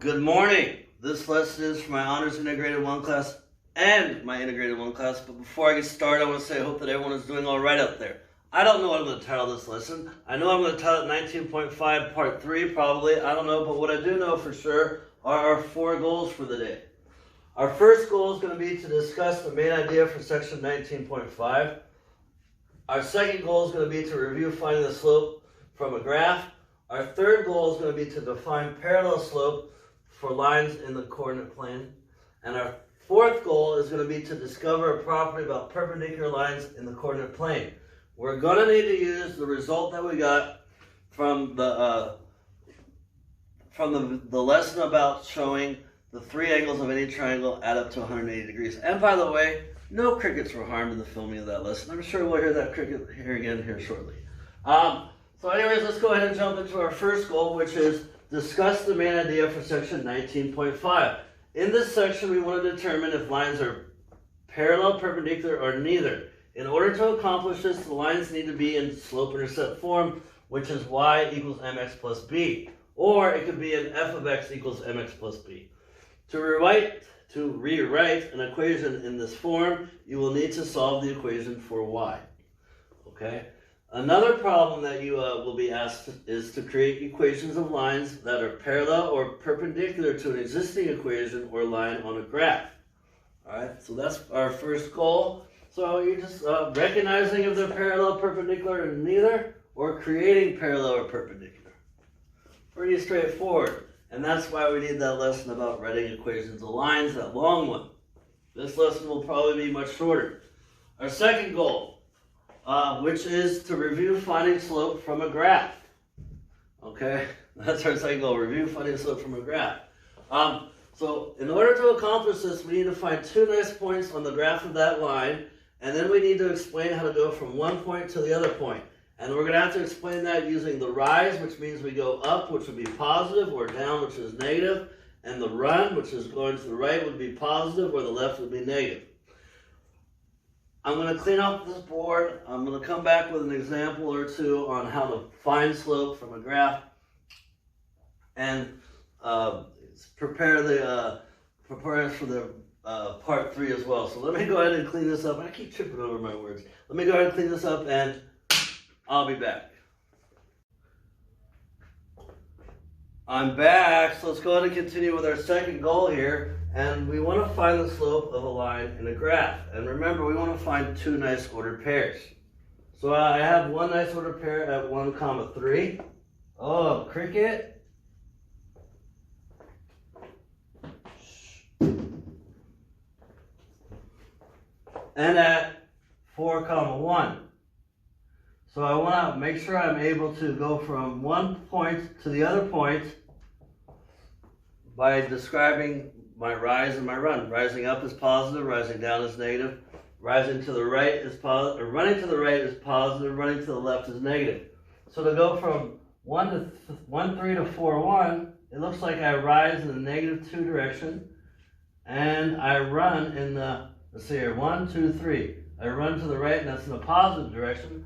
Good morning. This lesson is for my Honors Integrated 1 class and my Integrated 1 class. But before I get started, I want to say I hope that everyone is doing all right out there. I don't know what I'm going to title this lesson. I know I'm going to title it 19.5 Part 3 probably. I don't know. But what I do know for sure are our 4 goals for the day. Our first goal is going to be to discuss the main idea for section 19.5. Our second goal is going to be to review finding the slope from a graph. Our third goal is going to be to define parallel slope for lines in the coordinate plane. And our fourth goal is going to be to discover a property about perpendicular lines in the coordinate plane. We're going to need to use the result that we got from the lesson about showing the 3 angles of any triangle add up to 180 degrees. And by the way, no crickets were harmed in the filming of that lesson. I'm sure we'll hear that cricket here shortly. So anyways, let's go ahead and jump into our first goal, which is discuss the main idea for section 19.5. In this section, we want to determine if lines are parallel, perpendicular, or neither. In order to accomplish this, the lines need to be in slope-intercept form, which is y equals mx plus b. Or it could be an f of x equals mx plus b. To rewrite an equation in this form, you will need to solve the equation for y. Okay? Another problem that you will be asked is to create equations of lines that are parallel or perpendicular to an existing equation or line on a graph. Alright, so that's our first goal. So you're just recognizing if they're parallel, perpendicular, or neither, or creating parallel or perpendicular. Pretty straightforward. And that's why we need that lesson about writing equations of lines, that long one. This lesson will probably be much shorter. Our second goal, which is to review finding slope from a graph. Okay, that's our second goal, review finding slope from a graph. So in order to accomplish this, we need to find 2 nice points on the graph of that line, and then we need to explain how to go from one point to the other point. And we're going to have to explain that using the rise, which means we go up, which would be positive, or down, which is negative, and the run, which is going to the right, would be positive, or the left would be negative. I'm going to clean up this board. I'm going to come back with an example or 2 on how to find slope from a graph and prepare us for the part 3 as well. So let me go ahead and clean this up. I keep tripping over my words. Let me go ahead and clean this up and I'll be back. I'm back. So let's go ahead and continue with our second goal here. And we want to find the slope of a line in a graph. And remember, we want to find 2 nice ordered pairs. So I have one nice ordered pair at 1, 3. Oh, cricket. And at 4, 1. So I want to make sure I'm able to go from one point to the other point by describing my rise and my run. Rising up is positive, rising down is negative. Rising to the right is positive, or running to the right is positive, running to the left is negative. So to go from 1, 3 to 4, 1, it looks like I rise in the -2 direction, and I run in the, let's see here, 1, 2, 3. I run to the right, and that's in the positive direction.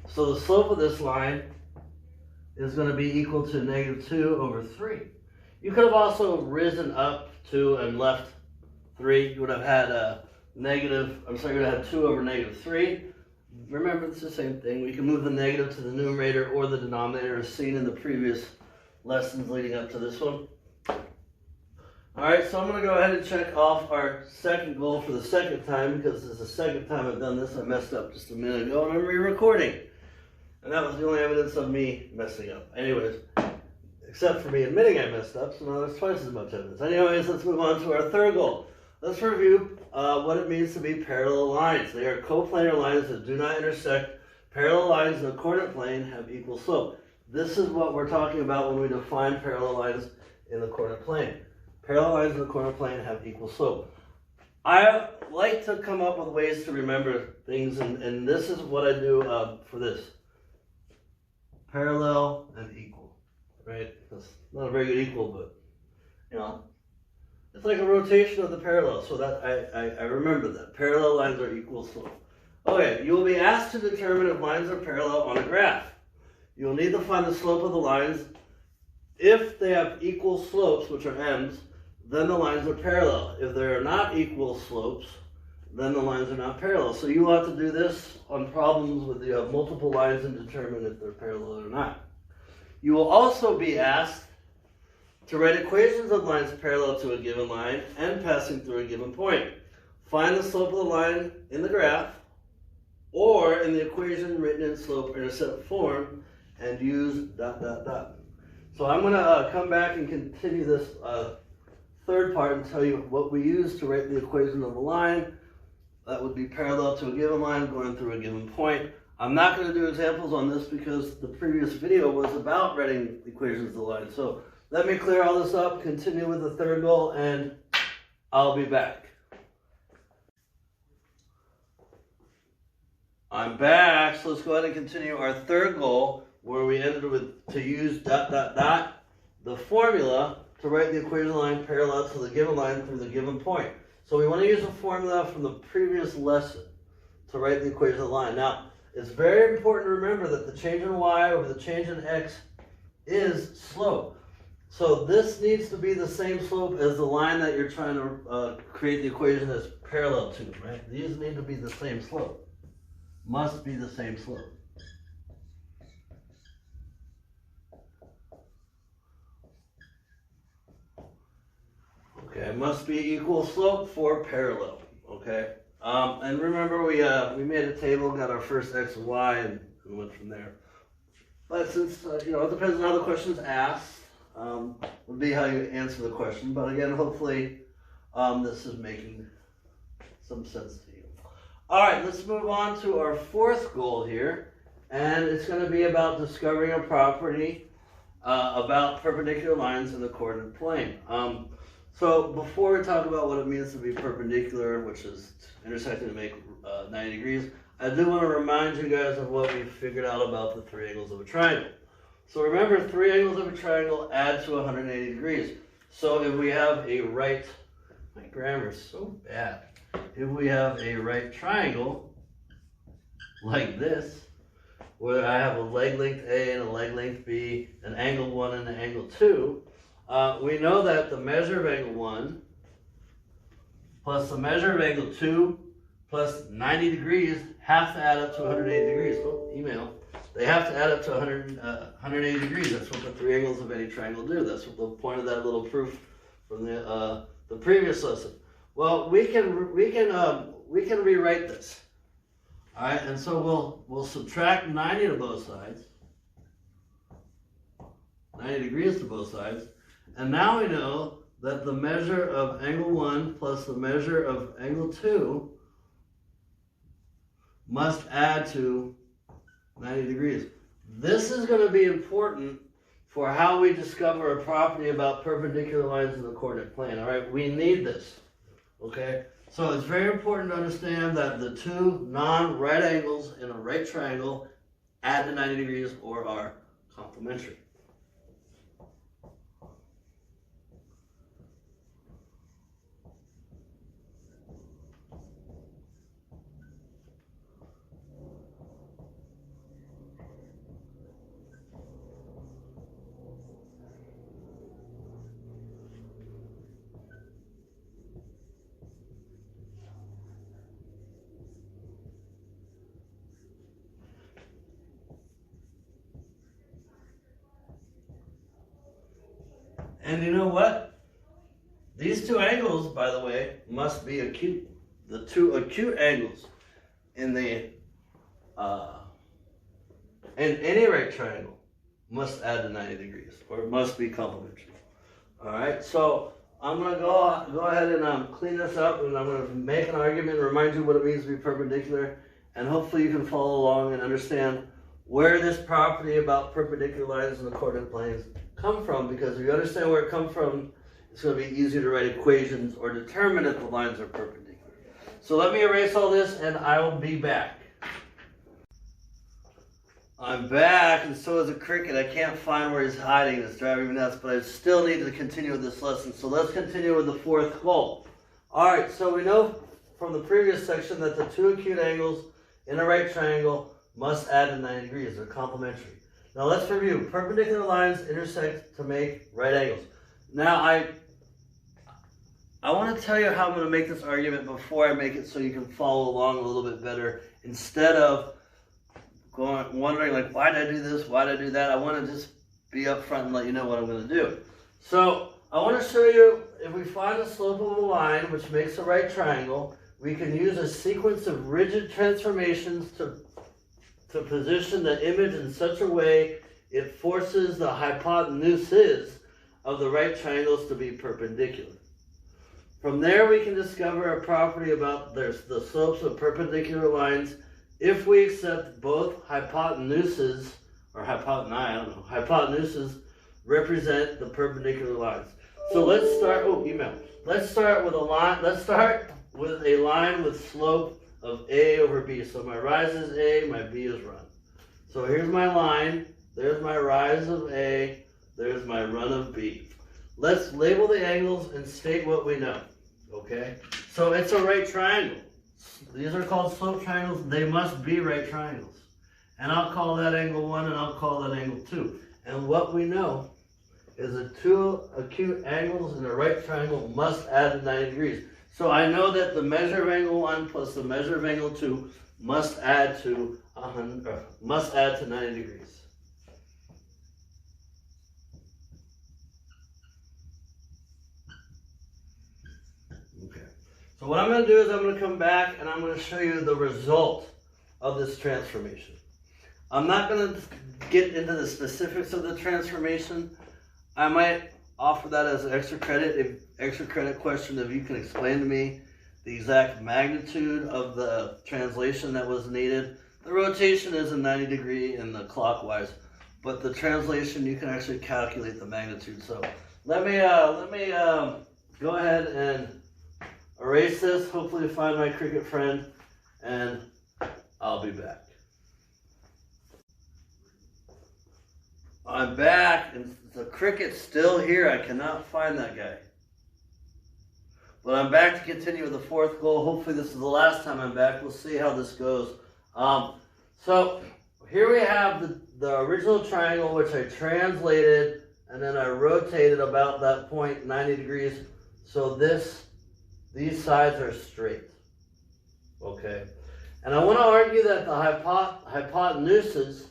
So the slope of this line is going to be equal to -2 over 3. You could have also risen up 2 and left 3. You would have had you would have had 2 over -3. Remember, it's the same thing. We can move the negative to the numerator or the denominator as seen in the previous lessons leading up to this one. Alright, so I'm going to go ahead and check off our second goal for the second time because this is the second time I've done this. I messed up just a minute ago and I'm re-recording. And that was the only evidence of me messing up. Anyways, except for me admitting I messed up, so now there's twice as much evidence. Anyways, let's move on to our third goal. Let's review what it means to be parallel lines. They are coplanar lines that do not intersect. Parallel lines in the coordinate plane have equal slope. This is what we're talking about when we define parallel lines in the coordinate plane. Parallel lines in the coordinate plane have equal slope. I like to come up with ways to remember things, and this is what I do for this. Parallel and equal, right? That's not a very good equal, but, you know, it's like a rotation of the parallel, so that I remember that. Parallel lines are equal slope. Okay, you will be asked to determine if lines are parallel on a graph. You will need to find the slope of the lines if they have equal slopes, which are m's, then the lines are parallel. If there are not equal slopes, then the lines are not parallel. So you will have to do this on problems with you have multiple lines and determine if they're parallel or not. You will also be asked to write equations of lines parallel to a given line and passing through a given point. Find the slope of the line in the graph or in the equation written in slope-intercept form and use ... So I'm going to come back and continue this third part and tell you what we use to write the equation of a line that would be parallel to a given line going through a given point. I'm not going to do examples on this because the previous video was about writing equations of the line. So let me clear all this up, continue with the third goal, and I'll be back. I'm back, so let's go ahead and continue our third goal, where we ended with to use ... the formula to write the equation line parallel to the given line through the given point. So we want to use a formula from the previous lesson to write the equation of the line. Now, it's very important to remember that the change in y over the change in x is slope. So this needs to be the same slope as the line that you're trying to create the equation as parallel to, right? These need to be the same slope. Must be the same slope. Okay, must be equal slope for parallel. Okay, and remember we made a table, got our first x and y, and went from there. But since you know, it depends on how the question is asked, would be how you answer the question. But again, hopefully, this is making some sense to you. All right, let's move on to our fourth goal here, and it's going to be about discovering a property about perpendicular lines in the coordinate plane. So before we talk about what it means to be perpendicular, which is intersecting to make 90 degrees, I do want to remind you guys of what we figured out about the three angles of a triangle. So remember, three angles of a triangle add to 180 degrees. So if we have a right, my grammar is so bad. If we have a right triangle, like this, where I have a leg length A and a leg length B, an angle 1 and an angle 2, we know that the measure of angle 1 plus the measure of angle 2 plus 90 degrees have to add up to 180 degrees. Oh, email. They have to add up to 180 degrees. That's what the three angles of any triangle do. That's what the point of that little proof from the previous lesson. Well, we can rewrite this. All right, and so we'll subtract 90 to both sides. 90 degrees to both sides. And now we know that the measure of angle 1 plus the measure of angle 2 must add to 90 degrees. This is going to be important for how we discover a property about perpendicular lines in the coordinate plane. All right, we need this. Okay, so it's very important to understand that the two non-right angles in a right triangle add to 90 degrees or are complementary. And you know what? These two angles, by the way, must be acute. The two acute angles in the in any right triangle must add to 90 degrees, or it must be complementary. All right, so I'm going to go ahead and clean this up, and I'm going to make an argument, remind you what it means to be perpendicular, and hopefully you can follow along and understand where this property about perpendicular lines in the coordinate planes come from, because if you understand where it comes from, it's going to be easier to write equations or determine if the lines are perpendicular. So let me erase all this and I will be back. I'm back, and so is a cricket. I can't find where he's hiding. It's driving me nuts, but I still need to continue with this lesson. So let's continue with the fourth goal. All right, so we know from the previous section that the two acute angles in a right triangle must add to 90 degrees. They're complementary. Now let's review. Perpendicular lines intersect to make right angles. Now I want to tell you how I'm going to make this argument before I make it so you can follow along a little bit better instead of wondering like, why did I do this? Why did I do that? I want to just be upfront and let you know what I'm going to do. So I want to show you, if we find the slope of a line which makes a right triangle, we can use a sequence of rigid transformations to position the image in such a way it forces the hypotenuses of the right triangles to be perpendicular. From there we can discover a property about the slopes of perpendicular lines if we accept both hypotenuses, or hypotenusi, I don't know, hypotenuses represent the perpendicular lines. So let's start, Let's start with a line, with slope of A over B. So my rise is A, my B is run. So here's my line, there's my rise of A, there's my run of B. Let's label the angles and state what we know, okay? So it's a right triangle. These are called slope triangles. They must be right triangles. And I'll call that angle 1 and I'll call that angle 2. And what we know is that two acute angles in a right triangle must add to 90 degrees. So I know that the measure of angle 1 plus the measure of angle 2 must add to 90 degrees. Okay. So what I'm going to do is I'm going to come back and I'm going to show you the result of this transformation. I'm not going to get into the specifics of the transformation. I might offer that as an extra credit question if you can explain to me the exact magnitude of the translation that was needed. The rotation is a 90 degree in the clockwise, but the translation you can actually calculate the magnitude. So let me go ahead and erase this, hopefully find my cricket friend, and I'll be back. I'm back, and the cricket's still here. I cannot find that guy. But I'm back to continue with the fourth goal. Hopefully this is the last time I'm back. We'll see how this goes. So here we have the original triangle, which I translated, and then I rotated about that point 90 degrees. So these sides are straight. Okay. And I want to argue that the hypotenuses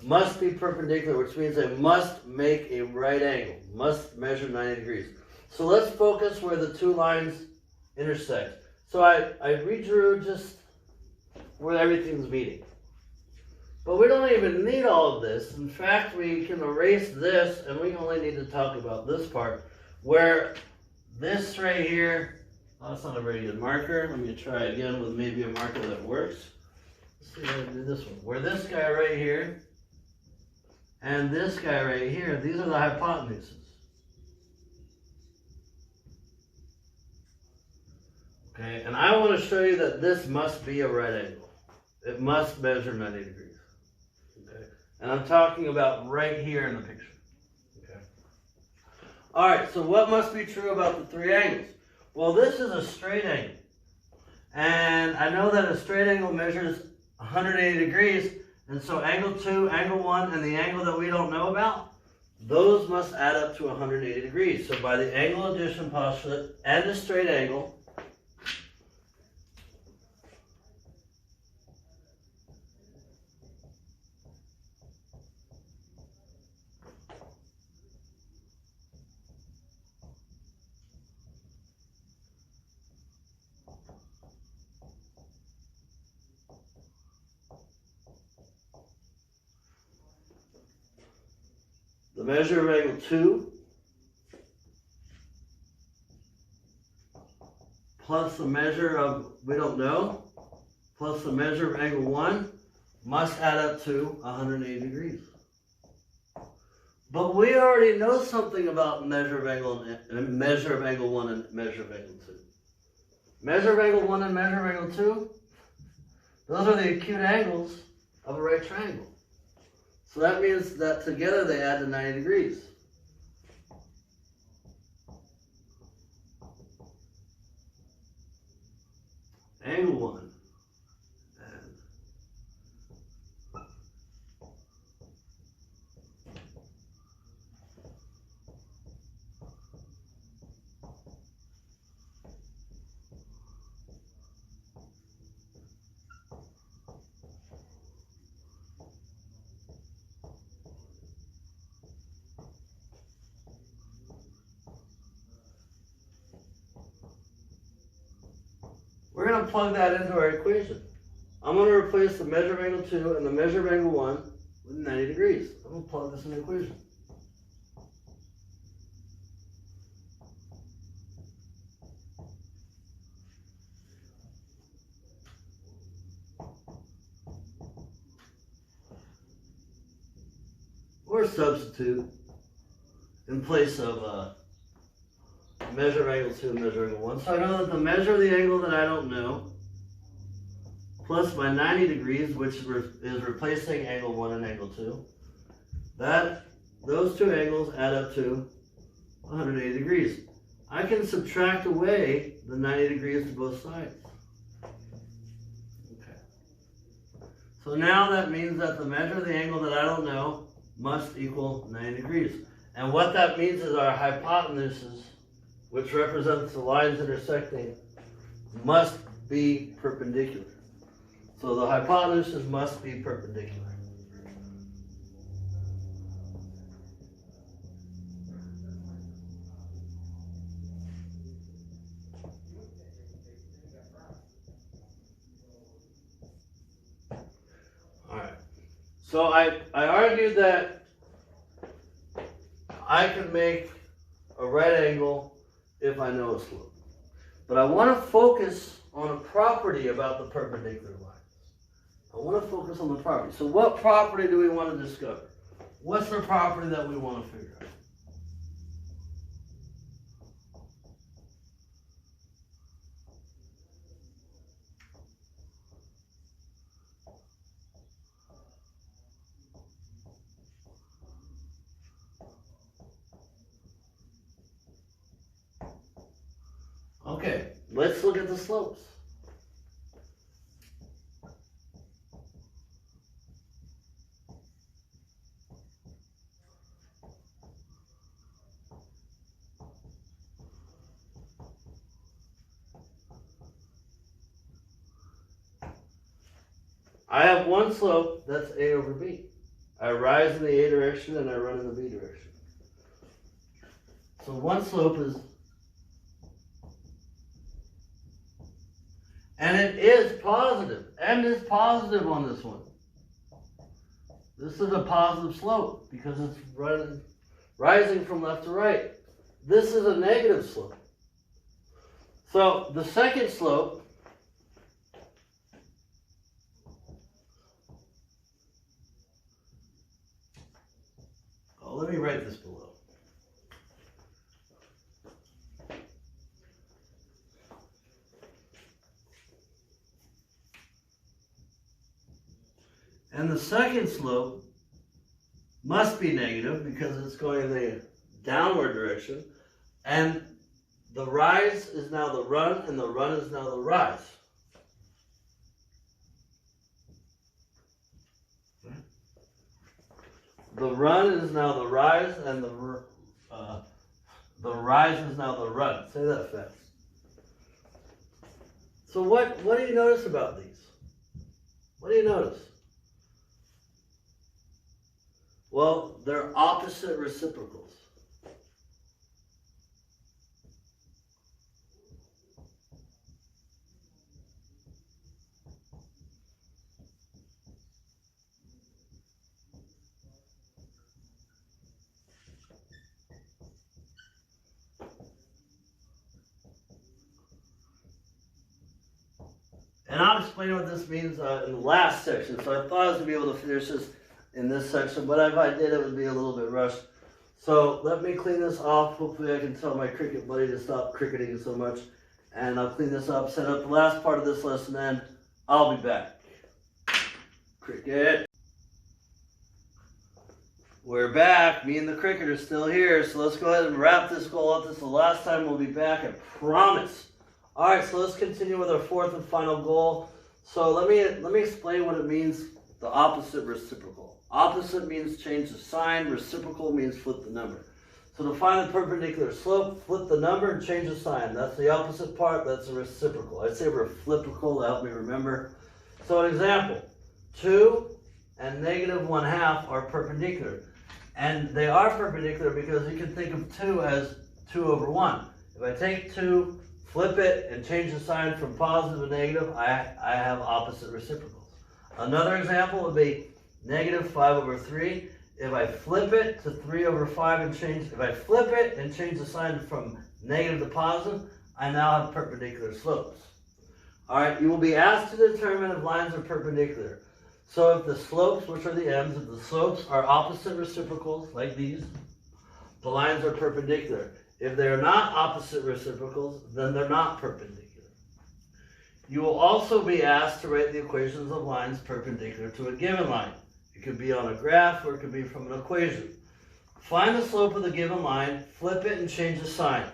must be perpendicular, which means they must make a right angle, must measure 90 degrees. So let's focus where the two lines intersect. So I redrew just where everything's meeting. But we don't even need all of this. In fact, we can erase this, and we only need to talk about this part, where this right here, oh, that's not a very good marker. Let me try again with maybe a marker that works. Let's see how to do this one. Where this guy right here and this guy right here, these are the hypotenuses. Okay, and I want to show you that this must be a right angle. It must measure 90 degrees. Okay, and I'm talking about right here in the picture. Okay. All right, so what must be true about the three angles? Well, this is a straight angle. And I know that a straight angle measures 180 degrees. And so angle 2, angle 1, and the angle that we don't know about, those must add up to 180 degrees. So by the angle addition postulate and the straight angle, the measure of angle 2 plus the measure of, we don't know, plus the measure of angle 1 must add up to 180 degrees. But we already know something about measure of angle 1 and measure of angle 2. Measure of angle 1 and measure of angle 2, those are the acute angles of a right triangle. So that means that together they add to 90 degrees. Angle 1 and to plug that into our equation. I'm going to replace the measure of angle 2 and the measure of angle 1 with 90 degrees. I'm going to plug this in the equation. Or substitute in place of measure of angle 2 and measure of angle 1. So I know that the measure of the angle that I don't know plus my 90 degrees, which is replacing angle 1 and angle 2, those two angles add up to 180 degrees. I can subtract away the 90 degrees to both sides. Okay. So now that means that the measure of the angle that I don't know must equal 90 degrees. And what that means is our hypotenuses, which represents the lines intersecting, must be perpendicular. So the hypotenuses must be perpendicular. All right. So I argued that I can make a right angle if I know a slope. But I want to focus on a property about the perpendicular lines. I want to focus on the property. So what property do we want to discover? What's the property that we want to figure out? Okay, let's look at the slopes. I have one slope, that's A over B. I rise in the A direction and I run in the B direction. So one slope is, and it is positive. M is positive on this one. This is a positive slope because it's rising from left to right. This is a negative slope. So the second slope let me write this below. And the second slope must be negative because it's going in the downward direction. And the rise is now the run, and the run is now the rise. The run is now the rise, and the rise is now the run. Say that fast. So what do you notice about these? What do you notice? Well, they're opposite reciprocals. And I'll explain what this means in the last section. So I thought I was going to be able to finish this in this section, but if I did, it would be a little bit rushed. So let me clean this off. Hopefully I can tell my cricket buddy to stop cricketing so much. And I'll clean this up, set up the last part of this lesson, and I'll be back. Cricket. We're back. Me and the cricket are still here. So let's go ahead and wrap this goal up. This is the last time we'll be back, I promise. All right, so let's continue with our fourth and final goal. So let me explain what it means, the opposite reciprocal. Opposite means change the sign. Reciprocal means flip the number. So to find the perpendicular slope, flip the number and change the sign. That's the opposite part. That's a reciprocal. I'd say reciprocal to help me remember. So an example, 2 and negative 1/2 are perpendicular. And they are perpendicular because you can think of 2 as 2 over 1. If I take 2, flip it and change the sign from positive to negative, I have opposite reciprocals. Another example would be negative 5 over 3. If I flip it to 3 over 5 and if I flip it and change the sign from negative to positive, I now have perpendicular slopes. All right, you will be asked to determine if lines are perpendicular. So if the slopes, which are the m's, if the slopes are opposite reciprocals, like these, the lines are perpendicular. If they are not opposite reciprocals, then they're not perpendicular. You will also be asked to write the equations of lines perpendicular to a given line. It could be on a graph or it could be from an equation. Find the slope of the given line, flip it and change the sign.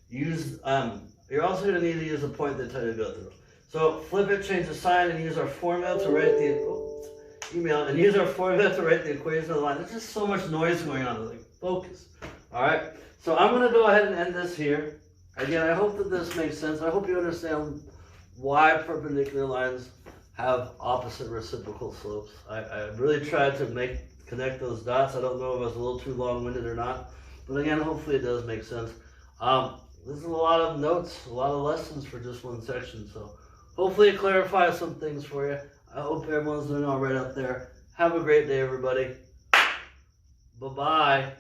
You're also going to need to use the point they tell you to go through. So flip it, change the sign, and use our formula to write the equation of the line. There's just so much noise going on. Like, focus. All right. So I'm going to go ahead and end this here. Again, I hope that this makes sense. I hope you understand why perpendicular lines have opposite reciprocal slopes. I really tried to connect those dots. I don't know if I was a little too long-winded or not. But again, hopefully it does make sense. This is a lot of notes, a lot of lessons for just one section. So hopefully it clarifies some things for you. I hope everyone's doing all right out there. Have a great day, everybody. Bye-bye.